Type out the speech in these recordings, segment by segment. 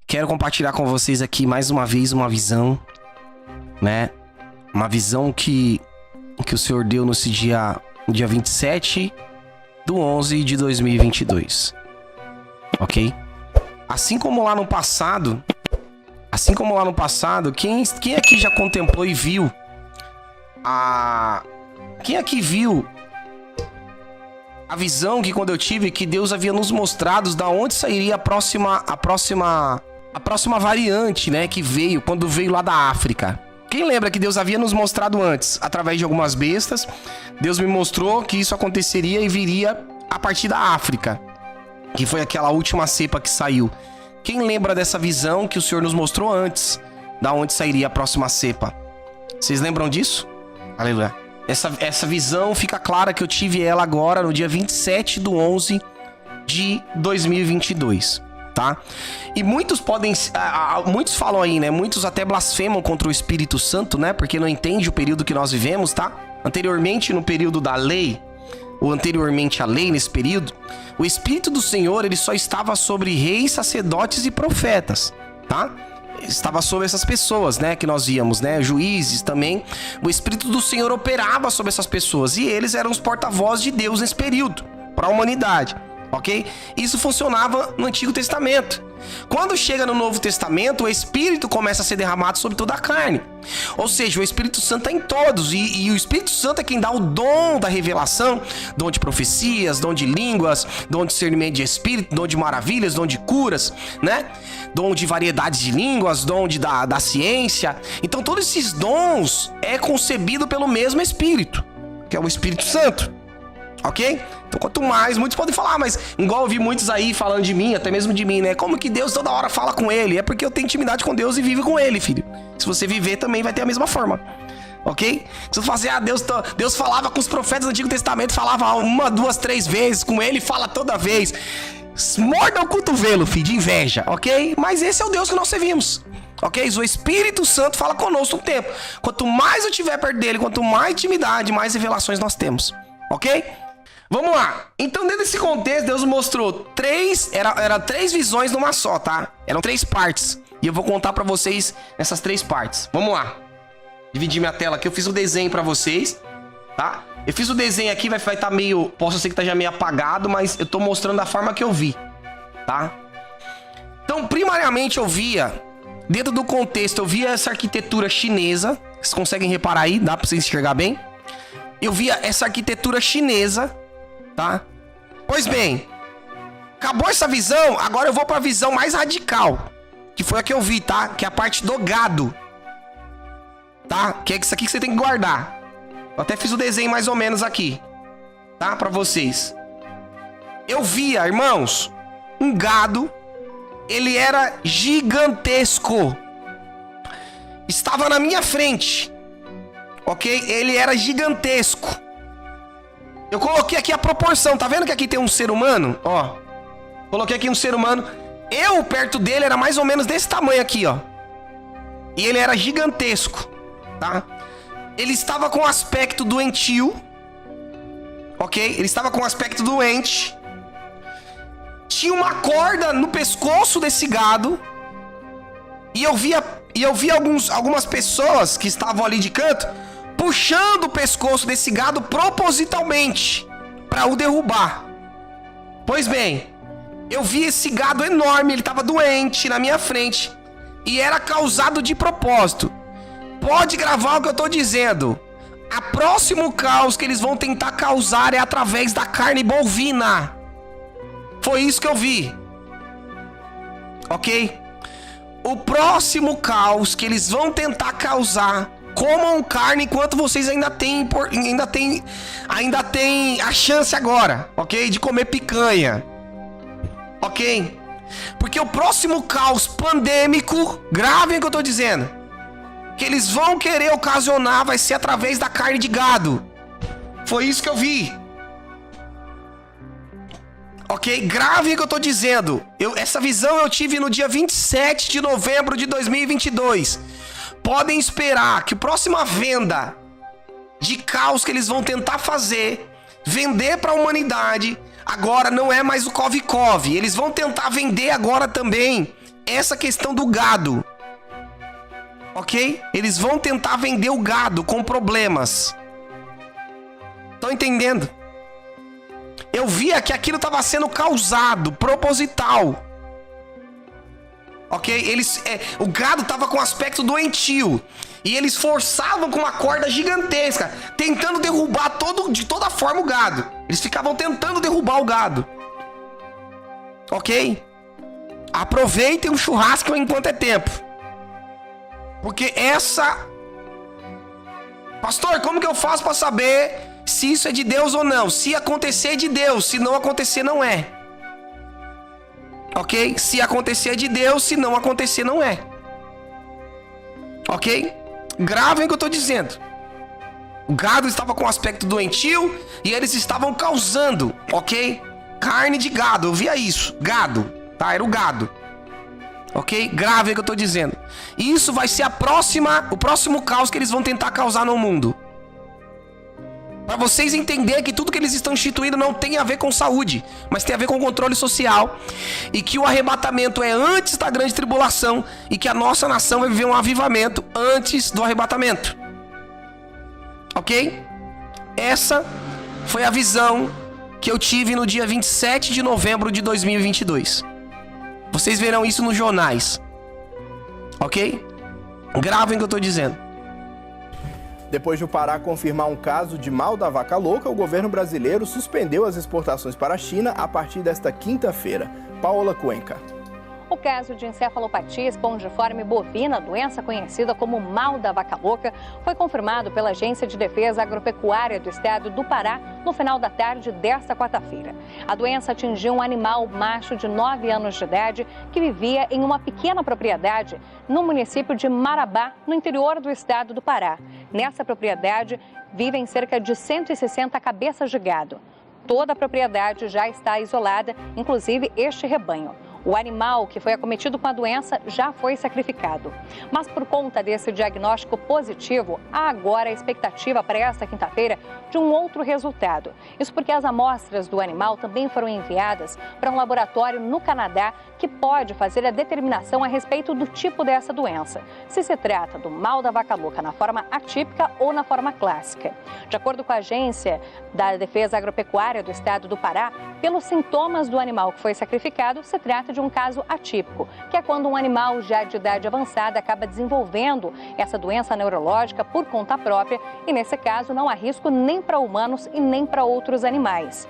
Quero compartilhar com vocês aqui mais uma vez uma visão, né? Uma visão que o Senhor deu no dia 27/11 de 2022. Ok? Assim como lá no passado, quem aqui já contemplou e viu quem aqui viu a visão que quando eu tive, que Deus havia nos mostrado da onde sairia a próxima variante, né, que veio, quando veio lá da África. Quem lembra que Deus havia nos mostrado antes, através de algumas bestas, Deus me mostrou que isso aconteceria e viria a partir da África, que foi aquela última cepa que saiu. Quem lembra dessa visão que o Senhor nos mostrou antes, da onde sairia a próxima cepa? Vocês lembram disso? Aleluia. Essa visão fica clara que eu tive ela agora no dia 27/11 de 2022, tá? E muitos falam aí, né? Muitos até blasfemam contra o Espírito Santo, né? Porque não entende o período que nós vivemos, tá? Anteriormente, no período da lei, ou anteriormente à lei, nesse período, o Espírito do Senhor, ele só estava sobre reis, sacerdotes e profetas, tá? Estava sobre essas pessoas, né, que nós víamos, né, juízes também. O Espírito do Senhor operava sobre essas pessoas e eles eram os porta-vozes de Deus nesse período, para a humanidade, ok? Isso funcionava no Antigo Testamento. Quando chega no Novo Testamento, o Espírito começa a ser derramado sobre toda a carne. Ou seja, o Espírito Santo é em todos. E o Espírito Santo é quem dá o dom da revelação, dom de profecias, dom de línguas, dom de discernimento de espírito, dom de maravilhas, dom de curas, né? Dom de variedades de línguas, dom da ciência. Então todos esses dons é concebido pelo mesmo Espírito, que é o Espírito Santo. Ok? Então quanto mais, muitos podem falar, mas igual eu vi muitos aí falando de mim, até mesmo de mim, né? Como que Deus toda hora fala com ele? É porque eu tenho intimidade com Deus e vivo com ele, filho. Se você viver também vai ter a mesma forma. Ok? Se você fazer, Deus falava com os profetas do Antigo Testamento, falava 1, 2, 3 vezes, com ele fala toda vez. Morda o cotovelo, filho, de inveja, ok? Mas esse é o Deus que nós servimos. Ok? O Espírito Santo fala conosco o tempo. Quanto mais eu estiver perto dele, quanto mais intimidade, mais revelações nós temos. Ok? Vamos lá. Então, dentro desse contexto, Deus mostrou era 3 visões numa só, tá? Eram 3 partes. E eu vou contar pra vocês essas 3 partes. Vamos lá. Dividir minha tela aqui. Eu fiz o desenho pra vocês, tá? Eu fiz o desenho aqui, vai estar meio... Posso ser que tá já meio apagado, mas eu tô mostrando da forma que eu vi, tá? Então, primariamente, eu via... Dentro do contexto, eu via essa arquitetura chinesa. Vocês conseguem reparar aí? Dá pra vocês enxergar bem? Eu via essa arquitetura chinesa, tá? Pois bem, acabou essa visão, agora eu vou pra visão mais radical, que foi a que eu vi, tá? Que é a parte do gado, tá? Que é isso aqui que você tem que guardar. Eu até fiz o desenho mais ou menos aqui, tá? Pra vocês. Eu via, irmãos, um gado, ele era gigantesco. Estava na minha frente, ok? Ele era gigantesco. Eu coloquei aqui a proporção, tá vendo que aqui tem um ser humano? Ó, coloquei aqui um ser humano. Eu, perto dele, era mais ou menos desse tamanho aqui, ó. E ele era gigantesco, tá? Ele estava com aspecto doentio, ok? Ele estava com aspecto doente. Tinha uma corda no pescoço desse gado. E eu via algumas pessoas que estavam ali de canto puxando o pescoço desse gado propositalmente para o derrubar. Pois bem, eu vi esse gado enorme, ele estava doente na minha frente e era causado de propósito. Pode gravar o que eu estou dizendo. A próximo caos que eles vão tentar causar é através da carne bovina. Foi isso que eu vi. Ok? O próximo caos que eles vão tentar causar, comam carne enquanto vocês ainda têm a chance agora, ok? De comer picanha, ok? Porque o próximo caos pandêmico, gravem o que eu tô dizendo, que eles vão querer ocasionar vai ser através da carne de gado. Foi isso que eu vi. Ok? Gravem o que eu tô dizendo. Essa visão eu tive no dia 27 de novembro de 2022. Podem esperar que a próxima venda de caos que eles vão tentar fazer, vender para a humanidade, agora não é mais o Cove-Cove. Eles vão tentar vender agora também essa questão do gado. Ok? Eles vão tentar vender o gado com problemas. Estão entendendo? Eu via que aquilo estava sendo causado, proposital. Ok? O gado estava com aspecto doentio. E eles forçavam com uma corda gigantesca, tentando derrubar de toda forma o gado. Eles ficavam tentando derrubar o gado. Ok? Aproveitem o churrasco enquanto é tempo. Porque Pastor, como que eu faço para saber se isso é de Deus ou não? Se acontecer é de Deus, se não acontecer não é. Ok? Se acontecer é de Deus, se não acontecer não é. Ok? Gravem o que eu estou dizendo. O gado estava com aspecto doentio e eles estavam causando, ok? Carne de gado, eu via isso. Gado, tá? Era o gado. Ok? Gravem o que eu estou dizendo. E isso vai ser o próximo caos que eles vão tentar causar no mundo. Para vocês entenderem que tudo que eles estão instituindo não tem a ver com saúde, mas tem a ver com controle social. E que o arrebatamento é antes da grande tribulação. E que a nossa nação vai viver um avivamento antes do arrebatamento. Ok? Essa foi a visão que eu tive no dia 27 de novembro de 2022. Vocês verão isso nos jornais. Ok? Gravem o que eu estou dizendo. Depois de o Pará confirmar um caso de mal da vaca louca, o governo brasileiro suspendeu as exportações para a China a partir desta quinta-feira. Paola Cuenca. O caso de encefalopatia espongiforme bovina, doença conhecida como mal da vaca louca, foi confirmado pela Agência de Defesa Agropecuária do Estado do Pará no final da tarde desta quarta-feira. A doença atingiu um animal macho de 9 anos de idade que vivia em uma pequena propriedade no município de Marabá, no interior do estado do Pará. Nessa propriedade vivem cerca de 160 cabeças de gado. Toda a propriedade já está isolada, inclusive este rebanho. O animal que foi acometido com a doença já foi sacrificado. Mas por conta desse diagnóstico positivo, há agora a expectativa para esta quinta-feira de um outro resultado. Isso porque as amostras do animal também foram enviadas para um laboratório no Canadá que pode fazer a determinação a respeito do tipo dessa doença. Se trata do mal da vaca louca na forma atípica ou na forma clássica. De acordo com a Agência da Defesa Agropecuária do Estado do Pará, pelos sintomas do animal que foi sacrificado, se trata de um caso atípico, que é quando um animal já de idade avançada acaba desenvolvendo essa doença neurológica por conta própria e, nesse caso, não há risco nem para humanos e nem para outros animais.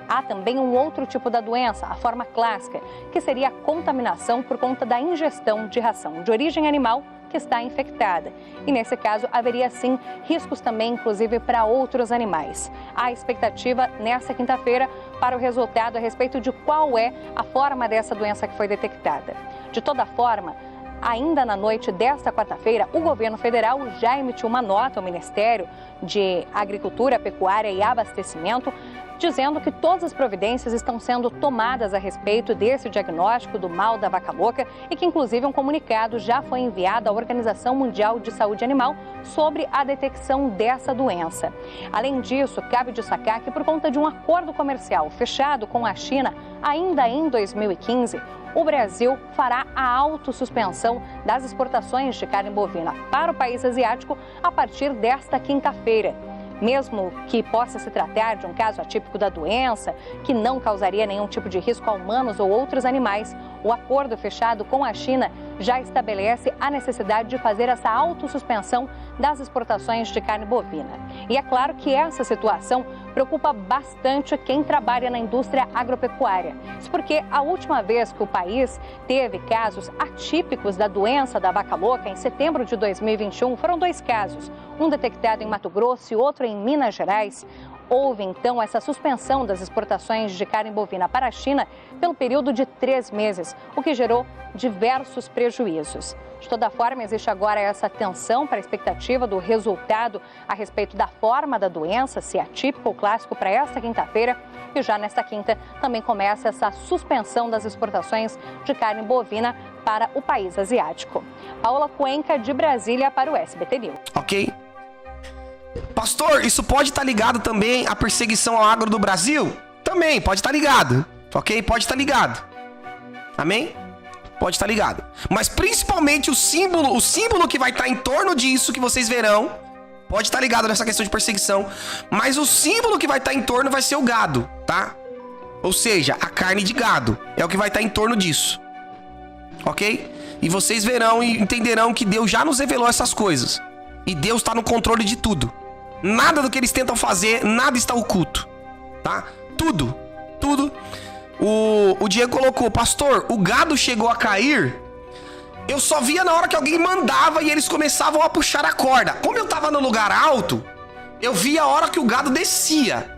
Há também um outro tipo da doença, a forma clássica, que seria a contaminação por conta da ingestão de ração de origem animal que está infectada. E nesse caso haveria sim riscos também, inclusive para outros animais. Há expectativa nesta quinta-feira para o resultado a respeito de qual é a forma dessa doença que foi detectada. De toda forma, ainda na noite desta quarta-feira, o governo federal já emitiu uma nota ao Ministério de Agricultura, Pecuária e Abastecimento, dizendo que todas as providências estão sendo tomadas a respeito desse diagnóstico do mal da vaca louca e que, inclusive, um comunicado já foi enviado à Organização Mundial de Saúde Animal sobre a detecção dessa doença. Além disso, cabe destacar que, por conta de um acordo comercial fechado com a China ainda em 2015, o Brasil fará a autossuspensão das exportações de carne bovina para o país asiático a partir desta quinta-feira. Mesmo que possa se tratar de um caso atípico da doença, que não causaria nenhum tipo de risco a humanos ou outros animais, o acordo fechado com a China já estabelece a necessidade de fazer essa autossuspensão das exportações de carne bovina. E é claro que essa situação preocupa bastante quem trabalha na indústria agropecuária. Isso porque a última vez que o país teve casos atípicos da doença da vaca louca, em setembro de 2021, foram 2 casos, um detectado em Mato Grosso e outro em Minas Gerais. Houve, então, essa suspensão das exportações de carne bovina para a China pelo período de 3 meses, o que gerou diversos prejuízos. De toda forma, existe agora essa tensão para a expectativa do resultado a respeito da forma da doença, se é atípico ou clássico, para esta quinta-feira. E já nesta quinta também começa essa suspensão das exportações de carne bovina para o país asiático. Paola Cuenca, de Brasília, para o SBT News. Ok. Pastor, isso pode estar ligado também à perseguição ao agro do Brasil? Também, pode estar ligado. Ok? Pode estar ligado. Amém? Pode estar ligado. Mas principalmente o símbolo que vai estar em torno disso que vocês verão, pode estar ligado nessa questão de perseguição, mas o símbolo que vai estar em torno vai ser o gado, tá? Ou seja, a carne de gado é o que vai estar em torno disso. Ok? E vocês verão e entenderão que Deus já nos revelou essas coisas. E Deus está no controle de tudo. Nada do que eles tentam fazer, nada está oculto. Tá? Tudo. O Diego colocou, pastor, o gado chegou a cair. Eu só via na hora que alguém mandava e eles começavam a puxar a corda. Como eu tava no lugar alto, eu via a hora que o gado descia.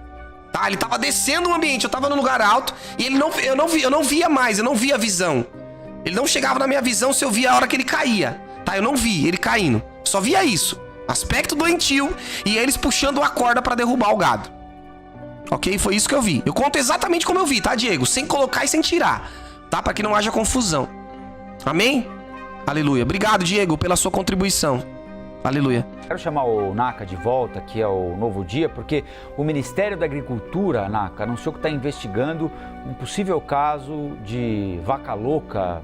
Tá? Ele tava descendo o ambiente, eu tava no lugar alto e eu não via mais, eu não via a visão. Ele não chegava na minha visão se eu via a hora que ele caía. Tá? Eu não vi ele caindo. Só via isso. Aspecto doentio e eles puxando a corda pra derrubar o gado. Ok? Foi isso que eu vi. Eu conto exatamente como eu vi, tá, Diego? Sem colocar e sem tirar. Tá? Pra que não haja confusão. Amém? Aleluia. Obrigado, Diego, pela sua contribuição. Aleluia. Quero chamar o NACA de volta, que é o Novo Dia, porque o Ministério da Agricultura, NACA, anunciou que está investigando um possível caso de vaca louca.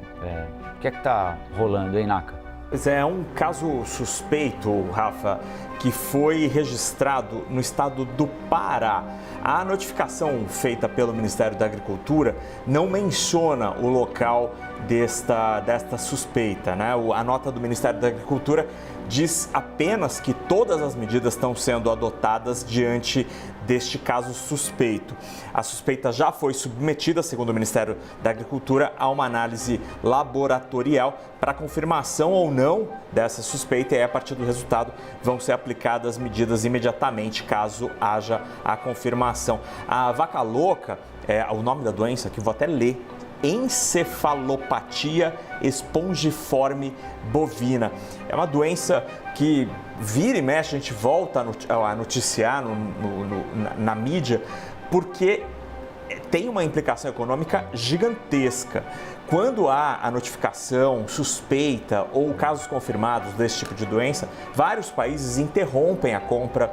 O que é que está rolando, hein, NACA? Pois é um caso suspeito, Rafa, que foi registrado no estado do Pará. A notificação feita pelo Ministério da Agricultura não menciona o local desta suspeita, né? A nota do Ministério da Agricultura diz apenas que todas as medidas estão sendo adotadas diante deste caso suspeito. A suspeita já foi submetida, segundo o Ministério da Agricultura, a uma análise laboratorial para confirmação ou não dessa suspeita, e aí, a partir do resultado vão ser aplicadas medidas imediatamente, caso haja a confirmação. A vaca louca, o nome da doença, que eu vou até ler, encefalopatia espongiforme bovina. É uma doença que vira e mexe, a gente volta a noticiar na mídia, porque tem uma implicação econômica gigantesca. Quando há a notificação suspeita ou casos confirmados desse tipo de doença, vários países interrompem a compra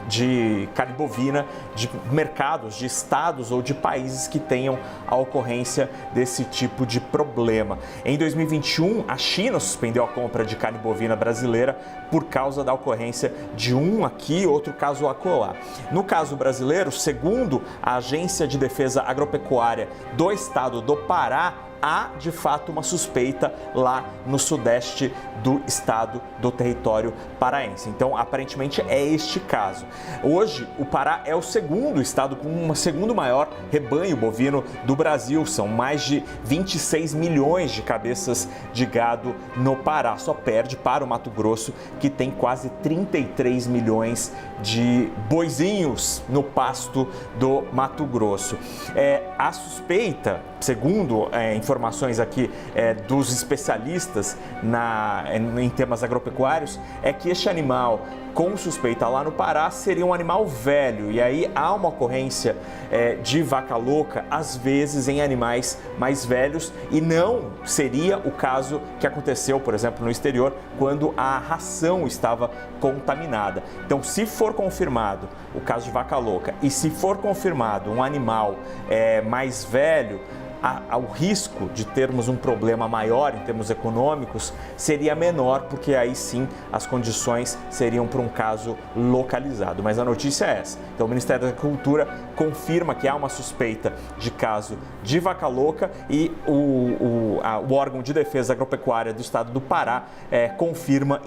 de carne bovina de mercados, de estados ou de países que tenham a ocorrência desse tipo de problema. Em 2021, a China suspendeu a compra de carne bovina brasileira por causa da ocorrência de um aqui, outro caso acolá. No caso brasileiro, segundo a Agência de Defesa Agropecuária do estado do Pará, há de fato uma suspeita lá no sudeste do estado, do território paraense. Então, aparentemente é este caso. Hoje, o Pará é o segundo estado com um segundo maior rebanho bovino do Brasil. São mais de 26 milhões de cabeças de gado no Pará. Só perde para o Mato Grosso, que tem quase 33 milhões de boizinhos no pasto do Mato Grosso. A suspeita, segundo informações aqui dos especialistas em temas agropecuários, é que este animal com suspeita lá no Pará seria um animal velho, e aí há uma ocorrência de vaca louca, às vezes em animais mais velhos, e não seria o caso que aconteceu, por exemplo, no exterior, quando a ração estava contaminada. Então, se for confirmado o caso de vaca louca e se for confirmado um animal mais velho, o risco de termos um problema maior em termos econômicos seria menor, porque aí sim as condições seriam para um caso localizado. Mas a notícia é essa. Então, o Ministério da Agricultura confirma que há uma suspeita de caso de vaca louca, e o órgão de defesa agropecuária do estado do Pará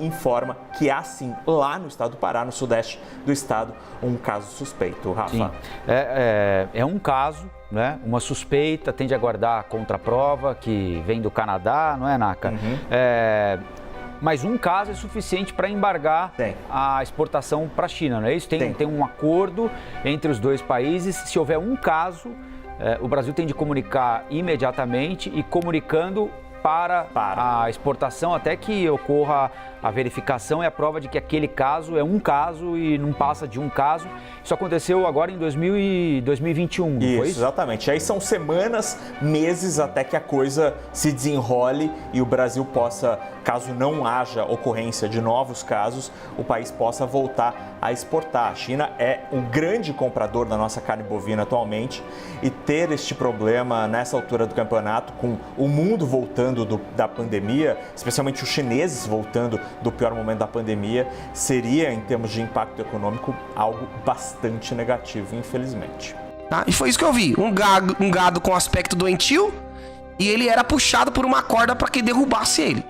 informa que há sim, lá no estado do Pará, no sudeste do estado, um caso suspeito. Rafa? Sim. É um caso, né? Uma suspeita, tem de aguardar a contraprova, que vem do Canadá, não é, NACA? Uhum. Mas um caso é suficiente para embargar a exportação para a China, não é isso? Tem um acordo entre os dois países. Se houver um caso, o Brasil tem de comunicar imediatamente, e comunicando para a exportação até que ocorra a verificação e a prova de que aquele caso é um caso e não passa de um caso. Isso aconteceu agora em 2021, não foi isso? Exatamente. Aí são semanas, meses até que a coisa se desenrole e o Brasil possa, caso não haja ocorrência de novos casos, o país possa voltar a exportar. A China é um grande comprador da nossa carne bovina atualmente, e ter este problema nessa altura do campeonato, com o mundo voltando voltando da pandemia, especialmente os chineses voltando do pior momento da pandemia, seria, em termos de impacto econômico, algo bastante negativo, infelizmente. Tá? E foi isso que eu vi. Um gado com aspecto doentio e ele era puxado por uma corda para que derrubasse ele.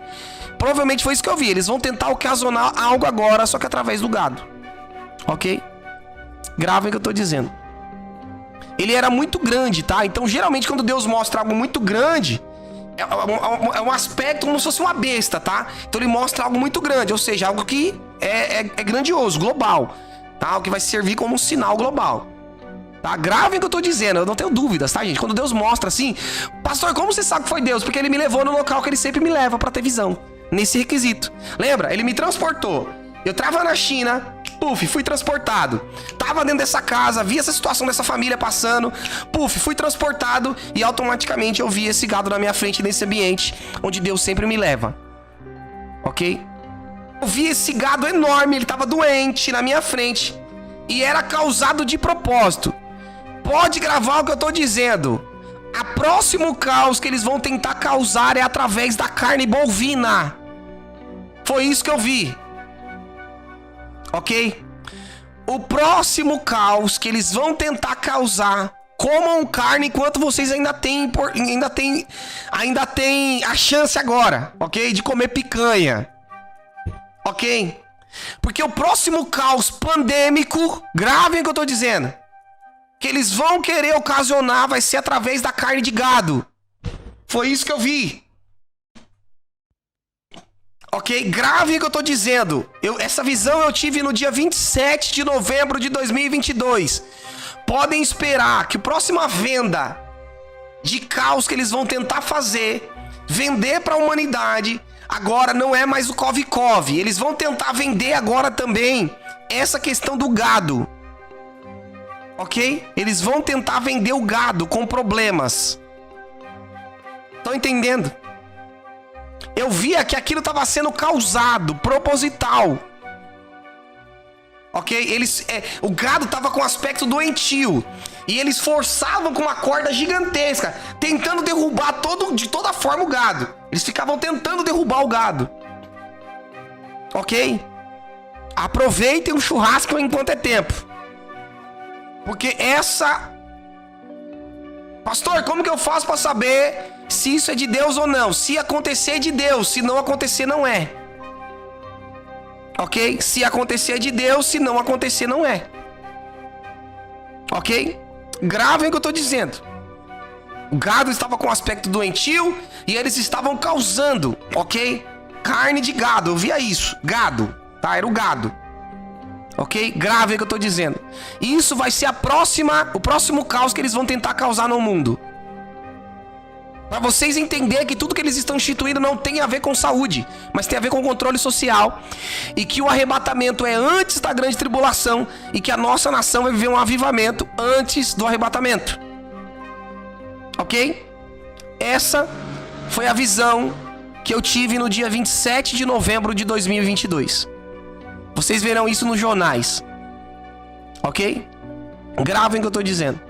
Provavelmente foi isso que eu vi. Eles vão tentar ocasionar algo agora, só que através do gado. Ok? Gravem o que eu tô dizendo. Ele era muito grande, tá? Então, geralmente, quando Deus mostra algo muito grande, é um aspecto como se fosse uma besta, tá? Então, ele mostra algo muito grande, ou seja, algo que é grandioso, global, tá? Algo que vai servir como um sinal global. Tá? Gravem o que eu tô dizendo, eu não tenho dúvidas, tá, gente? Quando Deus mostra assim, pastor, como você sabe que foi Deus? Porque ele me levou no local que ele sempre me leva pra ter visão, nesse requisito. Lembra? Ele me transportou. Eu tava na China, puf, fui transportado. Tava dentro dessa casa, vi essa situação dessa família passando, puf, fui transportado e automaticamente eu vi esse gado na minha frente nesse ambiente onde Deus sempre me leva. Ok? Eu vi esse gado enorme, ele tava doente na minha frente e era causado de propósito. Pode gravar o que eu tô dizendo. A próximo caos que eles vão tentar causar é através da carne bovina. Foi isso que eu vi. Ok? O próximo caos que eles vão tentar causar, comam carne enquanto vocês ainda têm a chance agora, ok? De comer picanha. Ok? Porque o próximo caos pandêmico, gravem o que eu tô dizendo, que eles vão querer ocasionar vai ser através da carne de gado. Foi isso que eu vi. Ok? Gravem o que eu tô dizendo. Essa visão eu tive no dia 27 de novembro de 2022. Podem esperar que a próxima venda de caos que eles vão tentar fazer, vender para a humanidade, agora não é mais o Cove-Cove. Eles vão tentar vender agora também essa questão do gado. Ok? Eles vão tentar vender o gado com problemas. Estão entendendo? Eu via que aquilo estava sendo causado, proposital. Ok? O gado estava com aspecto doentio. E eles forçavam com uma corda gigantesca, tentando derrubar de toda forma o gado. Eles ficavam tentando derrubar o gado. Ok? Aproveitem o churrasco enquanto é tempo. Porque pastor, como que eu faço para saber se isso é de Deus ou não? Se acontecer é de Deus, se não acontecer não é. Ok? Se acontecer é de Deus, se não acontecer não é. Ok? Gravem o que eu tô dizendo. O gado estava com aspecto doentio e eles estavam causando, ok? Carne de gado, eu via isso. Gado, tá? Era o gado. Ok? Gravem o que eu tô dizendo. Isso vai ser o próximo caos que eles vão tentar causar no mundo. Para vocês entenderem que tudo que eles estão instituindo não tem a ver com saúde, mas tem a ver com controle social. E que o arrebatamento é antes da grande tribulação. E que a nossa nação vai viver um avivamento antes do arrebatamento. Ok? Essa foi a visão que eu tive no dia 27 de novembro de 2022. Vocês verão isso nos jornais. Ok? Gravem o que eu tô dizendo.